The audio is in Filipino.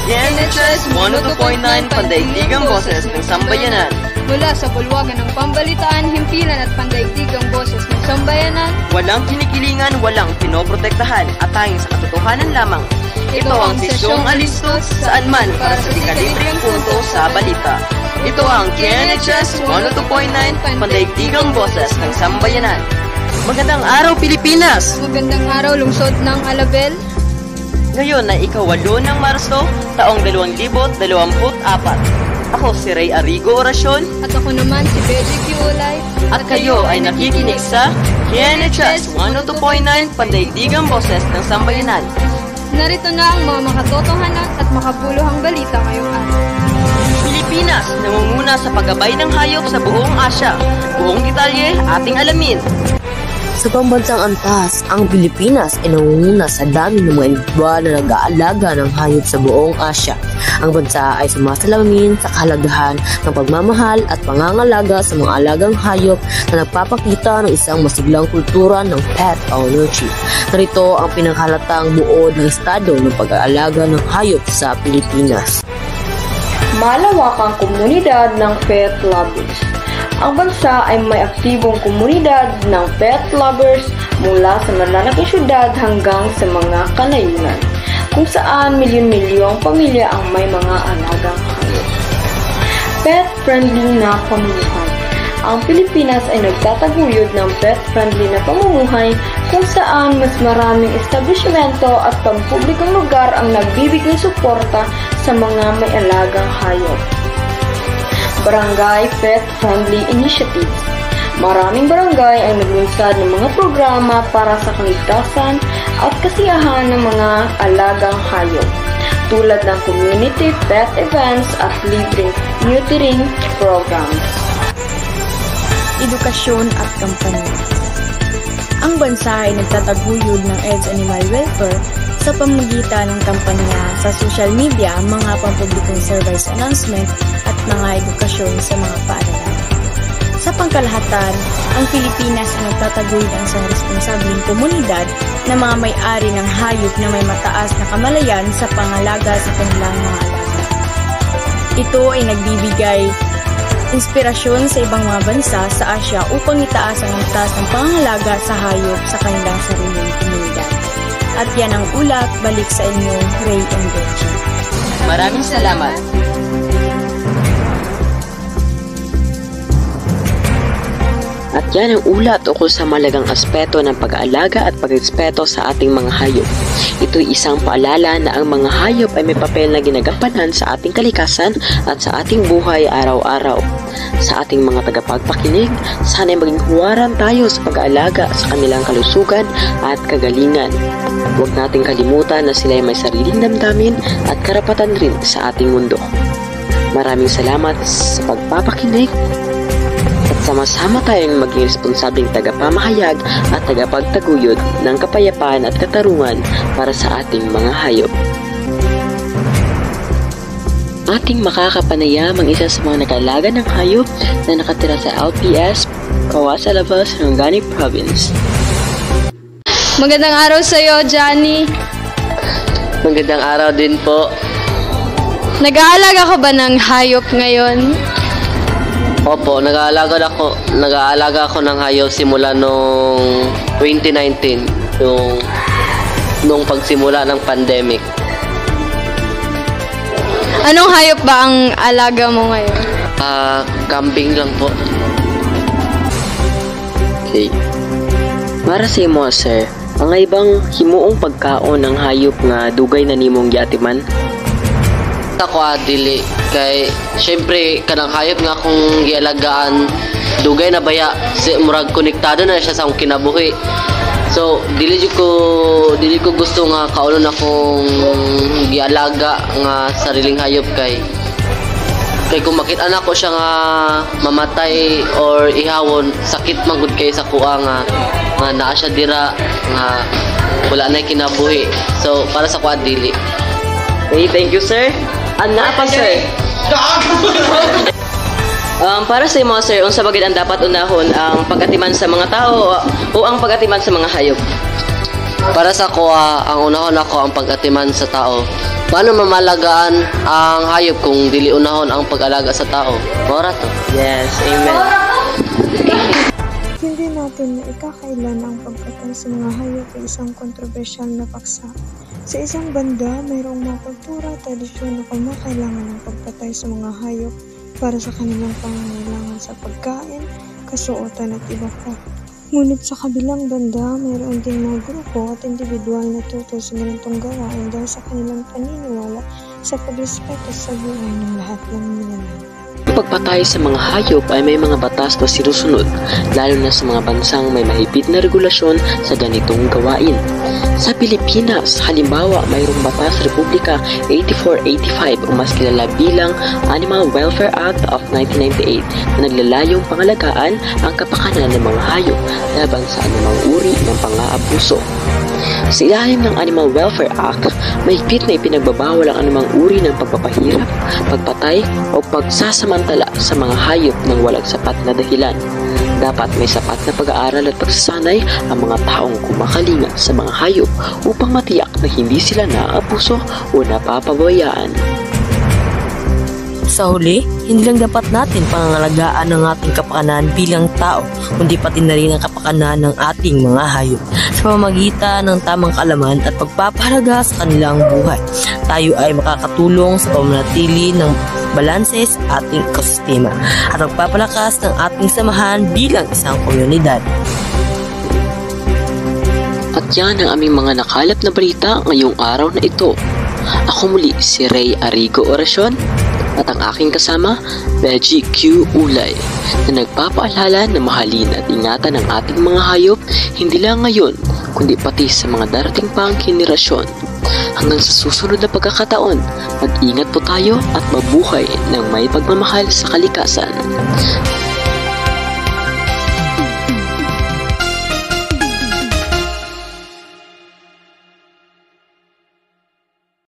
KNHS 102.9 Pandaigdigang Boses ng Sambayanan. Mula sa bulwagan ng pambalitaan, himpilan at pandaigdigang boses ng sambayanan. Walang kinikilingan, walang pinoprotektahan, at tanging sa katotohanan lamang. Ito ang sesyong alistos saan man para sa tikalibreng punto sa balita. Ito ang KNHS 102.9 Pandaigdigang Boses ng Sambayanan. Magandang araw, Pilipinas! Magandang araw, lungsod ng Alabel. Ngayon ay ika-8 ng Marso, taong 2024. Ako si Ray Arrigo Oracion. At ako naman si Beji Kiulay. At kayo ay nakikinig sa KNHS 102.9 Pandaigdigang Boses ng Sambayanan. Narito na ang mga makatotohanan at makabuluhang balita ngayong araw. Pilipinas nangunguna sa paggabay ng hayop sa buong Asya. Buong detalye ating alamin. Sa pambansang antas, ang Pilipinas ay nangunguna sa dami ng mga individual na nag-aalaga ng hayop sa buong Asya. Ang bansa ay sumasalamin sa kahalagahan ng pagmamahal at pangangalaga sa mga alagang hayop na nagpapakita ng isang masiglang kultura ng pet ownership. Narito ang pinanghalatang buod ng estado ng pag-aalaga ng hayop sa Pilipinas. Malawakang komunidad ng pet lovers. Ang bansa ay may aktibong komunidad ng pet lovers mula sa malalaking syudad hanggang sa mga kanayunan, kung saan milyon-milyong pamilya ang may mga alagang hayop. Pet-friendly na pamumuhay. Ang Pilipinas ay nagtataguyod ng pet-friendly na pamumuhay kung saan mas maraming establishmento at pampublikong lugar ang nagbibigay suporta sa mga may alagang hayop. Barangay Pet Friendly Initiative. Maraming barangay ay naglunsad ng mga programa para sa kaligtasan at kasiyahan ng mga alagang hayop, tulad ng community pet events at libreng neutering programs. Edukasyon at kampanya. Ang bansa ay nagtataguyod ng EDSA Animal Welfare sa pamamagitan ng kampanya sa social media, mga pampublikong service announcement at mga edukasyon sa mga paaralan. Sa pangkalahatan, ang Pilipinas ay nagtataguyod ng isang responsableng komunidad na mga may-ari ng hayop na may mataas na kamalayan sa pangalaga sa kanilang mga alaga. Ito ay nagbibigay inspirasyon sa ibang mga bansa sa Asya upang itaas ang antas ng pangangalaga sa hayop sa kanilang sariling komunidad. At yan ang ulat, balik sa inyo, Ray and Beji. Maraming salamat. At yan ang ulat ukol sa malagang aspeto ng pag-aalaga at pag-respeto sa ating mga hayop. Ito'y isang paalala na ang mga hayop ay may papel na ginagampanan sa ating kalikasan at sa ating buhay araw-araw. Sa ating mga tagapagpakinig, sana'y maging huwaran tayo sa pag-aalaga sa kanilang kalusugan at kagalingan. Huwag nating kalimutan na sila ay may sariling damdamin at karapatan rin sa ating mundo. Maraming salamat sa pagpapakinig at sama-sama tayong maging responsabling tagapamahayag at tagapagtaguyod ng kapayapaan at katarungan para sa ating mga hayop. Ating makakapanayam ang isa sa mga nag-aalaga ng hayop na nakatira sa LPS, Kawasa Lavas, Sarangani Province. Magandang araw sa iyo, Johnny. Magandang araw din po. Nag-aalaga ka ba ng hayop ngayon? Opo, nag-aalaga ako ng hayop simula nung 2019, nung pagsimula ng pandemic. Anong hayop ba ang alaga mo ngayon? Kambing lang po. Okay. Para sa imo, sir, ang ibang himuong pagkaon ng hayop nga dugay na nimong giatiman? Ako dili kay syempre kanang hayop nga kung gialagaan dugay na baya murag konektado na siya sa akong kinabuhi. So dili ko gusto nga kaunon akong gialaga nga sariling hayop kay kung makita na ko siya nga mamatay or ihawon, sakit man gud kay sa kuha nga naa siya dira nga wala na kinabuhi. So para sa kuha dili. Okay, thank you, sir. Ana pa, sir. Para sa imo, sir, unsa bagid ang dapat unahon, ang pag-atiman sa mga tao o ang pag-atiman sa mga hayop? Para sa kuha, ang unahon ako ang pag-atiman sa tao. Paano mamalagaan ang hayop kung dili unahon ang pag-alaga sa tao? Mora to. Yes, amen. Hindi natin na ikakailan ang pagpatay sa mga hayop ay isang kontrobersyal na paksa. Sa isang banda, mayroong mga kultura, tradisyon na kumakailangan ng pagpatay sa mga hayop para sa kanilang pangangailangan sa pagkain, kasuotan at iba pa. Ngunit sa kabilang banda, mayroon din mga grupo at individual na tutol sa ganitong gawain dahil sa kanilang paniniwala sa pagrespeto sa buhay ng lahat ng nilalang. Ang pagpatay sa mga hayop ay may mga batas na sinusunod, lalo na sa mga bansang may mahigpit na regulasyon sa ganitong gawain. Sa Pilipinas, halimbawa, mayroong batas Republika 8485 o mas kilala bilang Animal Welfare Act of 1998 na naglalayong pangalagaan ang kapakanan ng mga hayop laban sa anumang uri ng pang-aabuso. Sa ilalim ng Animal Welfare Act, mahigpit na ipinagbabawal ang anumang uri ng pagpapahirap, pagpatay o pagsasamantala sa mga hayop ng walang sapat na dahilan. Dapat may sapat na pag-aaral at pagsasanay ang mga taong kumakalinga sa mga hayop upang matiyak na hindi sila naaabuso o napapabayaan. Sa huli, hindi lang dapat natin pangangalagaan ang ating kapakanan bilang tao, kundi pati na rin ang kapakanan ng ating mga hayop sa pamamagitan ng tamang kaalaman at pagpapahalaga sa kanilang buhay. Tayo ay makakatulong sa pamanatili ng balanse sa ating ekosistema at magpapalakas ng ating samahan bilang isang komunidad. At yan ang aming mga nakalap na balita ngayong araw na ito. Ako muli si Ray Arrigo Oracion at ang aking kasama, Beji Q. Ulay, na nagpapaalala na mahalin at ingatan ang ating mga hayop hindi lang ngayon, kundi pati sa mga darating pang henerasyon. Hanggang sa susunod na pagkakataon, mag-ingat po tayo at mabuhay ng may pagmamahal sa kalikasan.